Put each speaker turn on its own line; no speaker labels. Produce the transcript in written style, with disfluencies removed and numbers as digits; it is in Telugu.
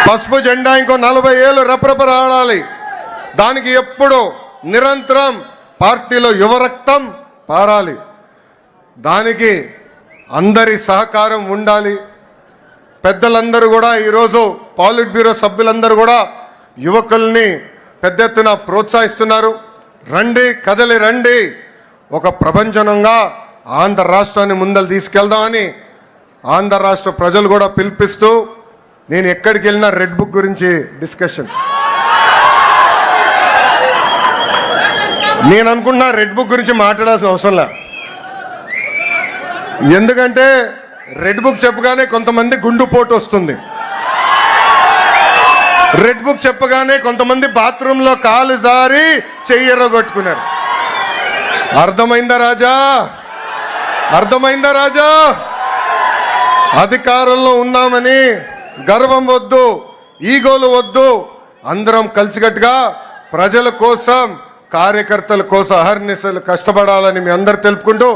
పసుపు జెండా ఇంకో 40 ఏళ్ళు రెపరెపలాడాలి. దానికి ఎప్పుడు నిరంతరం పార్టీలో యువరక్తం పారాలి. దానికి అందరి సహకారం ఉండాలి. పెద్దలందరూ కూడా ఈరోజు పాలిట్ బ్యూరో సభ్యులందరూ కూడా యువకుల్ని పెద్ద ఎత్తున ప్రోత్సహిస్తున్నారు. రండి, కదలి రండి, ఒక ప్రపంచంగా ఆంధ్ర రాష్ట్రాన్ని ముందలు తీసుకెళ్దామని ఆంధ్ర రాష్ట్ర ప్రజలు కూడా పిలిపిస్తూ, నేను ఎక్కడికి వెళ్ళినా రెడ్ బుక్ గురించి డిస్కషన్. నేను అనుకున్నా రెడ్ బుక్ గురించి మాట్లాడాల్సిన అవసరం లే. ఎందుకంటే రెడ్ బుక్ చెప్పగానే కొంతమంది గుండుపోటు వస్తుంది. రెడ్ బుక్ చెప్పగానే కొంతమంది బాత్రూంలో కాలు జారి చెయ్యరగొట్టుకున్నారు. అర్థమైందా రాజా? అర్థమైందా రాజా? అధికారంలో ఉన్నామని గర్వం వద్దు, ఈగోలు వద్దు. అందరం కలిసికట్టుగా ప్రజల కోసం, కార్యకర్తల కోసం అహర్నిశలు కష్టపడాలని మీ అందరు తెలుపుకుంటూ